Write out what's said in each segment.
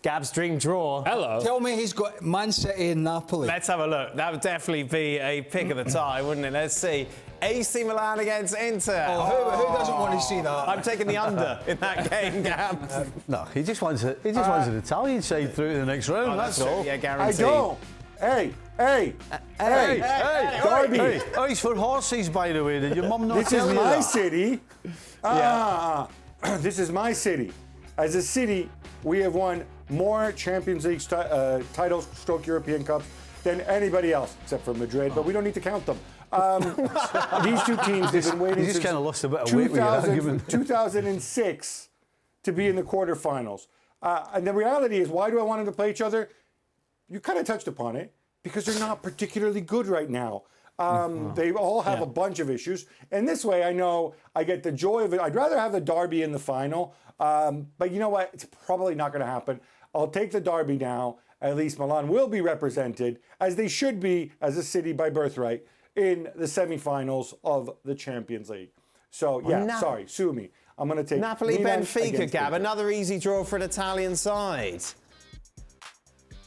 Gab's dream draw. Hello. Tell me he's got Man City and Napoli. Let's have a look. That would definitely be a pick of the tie, wouldn't it? Let's see. AC Milan against Inter. Oh, who doesn't want to see that? I'm taking the under in that game, Gab. No, he just wants it. He just wants an Italian side through to the next round. That's all. Yeah, guaranteed. I don't. Hey, Derby. Hey. Oh, he's for horses, by the way. Did your mum not This tell is you my that? city. This is my city. As a city, we have won more Champions League titles, stroke European Cups, than anybody else, except for Madrid, but we don't need to count them. These two teams, they've been waiting You just since kind of lost a bit of weight with your argument. 2006 to be in the quarterfinals. And the reality is, why do I want them to play each other? You kind of touched upon it, because they're not particularly good right now. They all have a bunch of issues. And this way, I know I get the joy of it. I'd rather have the derby in the final. But you know what? It's probably not going to happen. I'll take the derby now. At least Milan will be represented, as they should be, as a city by birthright, in the semifinals of the Champions League. So, yeah, sorry, sue me. I'm going to take Napoli, Milan Benfica, Gab. Inter. Another easy draw for an Italian side.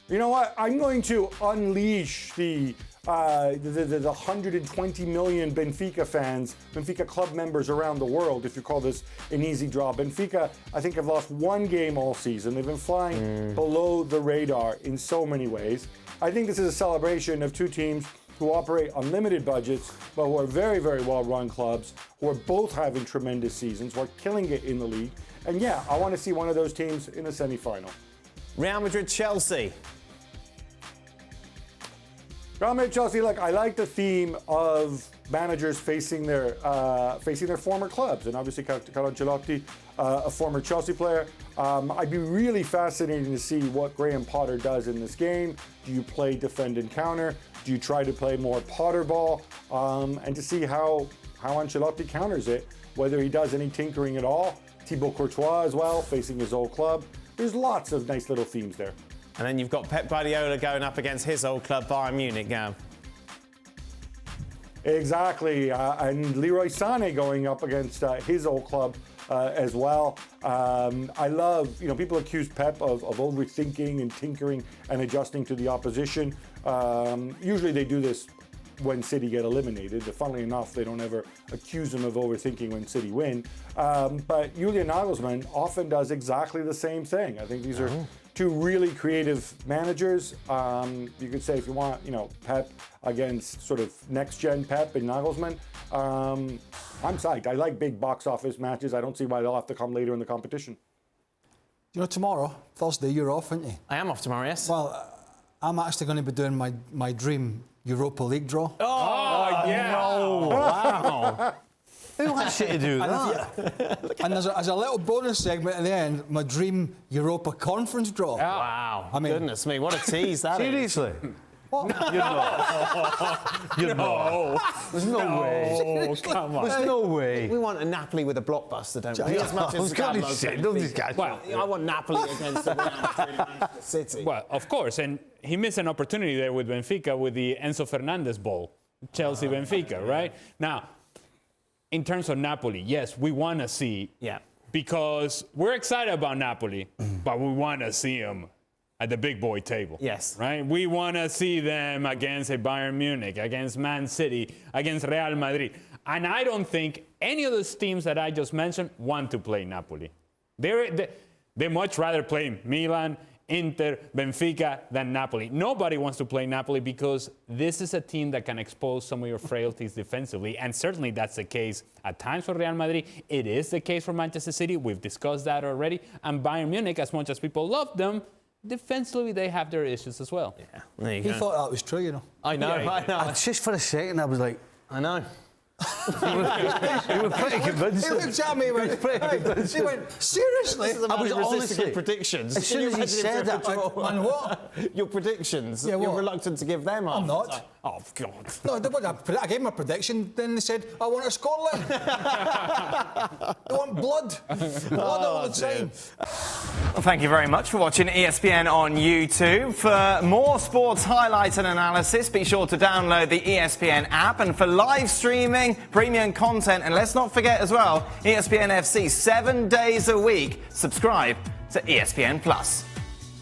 You know what? I'm going to unleash the 120 million Benfica fans, Benfica club members around the world, if you call this an easy draw. Benfica, I think, have lost one game all season. They've been flying below the radar in so many ways. I think this is a celebration of two teams who operate on limited budgets, but who are very, very well-run clubs, who are both having tremendous seasons, who are killing it in the league. And yeah, I want to see one of those teams in the semi-final. Real Madrid, Chelsea. Real Madrid, Chelsea. Look, I like the theme of managers facing their former clubs, and obviously Carlo Ancelotti, a former Chelsea player. I'd be really fascinated to see what Graham Potter does in this game. Do you play defend and counter? Do you try to play more Potter ball? And to see how Ancelotti counters it, whether he does any tinkering at all. Thibaut Courtois as well, facing his old club. There's lots of nice little themes there. And then you've got Pep Guardiola going up against his old club, Bayern Munich, Gab. Exactly, and Leroy Sané going up against his old club as well. I love, people accuse Pep of overthinking and tinkering and adjusting to the opposition. Usually they do this when City get eliminated. Funnily enough, they don't ever accuse him of overthinking when City win. But Julian Nagelsmann often does exactly the same thing. I think these are two really creative managers. You could say, if you want, Pep against sort of next-gen Pep and Nagelsmann. I'm psyched. I like big box office matches. I don't see why they'll have to come later in the competition. Tomorrow, Thursday, you're off, aren't you? I am off tomorrow, yes. Well, I'm actually going to be doing my dream Europa League draw. Oh, yeah. No. Wow. Who wants you to do that? And there's a little bonus segment at the end, my dream Europa Conference draw. Wow. Goodness me, what a tease that is. Seriously? What? You're not. You're not. There's no way. Oh, come on. There's no way. We want a Napoli with a blockbuster, don't we? As much I was as going to Gab say, loves don't Benfica. these guys. Well, I want Napoli against the Real Madrid and Manchester City. Well, of course, and he missed an opportunity there with Benfica with the Enzo Fernandez Bowl, Chelsea-Benfica, right? Now, in terms of Napoli, yes, we want to see, because we're excited about Napoli, but we want to see them at the big boy table. Yes. Right? We want to see them against a Bayern Munich, against Man City, against Real Madrid. And I don't think any of those teams that I just mentioned want to play Napoli. They much rather play Milan, Inter, Benfica than Napoli. Nobody wants to play Napoli because this is a team that can expose some of your frailties defensively, and certainly that's the case at times for Real Madrid. It is the case for Manchester City. We've discussed that already. And Bayern Munich, as much as people love them, defensively they have their issues as well. Yeah, there you He go. thought that was true, I know, I know. Just for a second, I was like, I know. you were pretty convinced. He looked at me and went, he went, seriously? This is a man was who resisted honestly- your predictions. as soon as he said that, And what? Your predictions. Yeah, You're what? reluctant to give them up. I'm not. Oh, God. No, I gave him a prediction, then they said, I want a Scotland. They want blood. Blood all the time. Well, thank you very much for watching ESPN on YouTube. For more sports highlights and analysis, be sure to download the ESPN app. And for live streaming, premium content, and let's not forget as well, ESPN FC 7 days a week. Subscribe to ESPN Plus.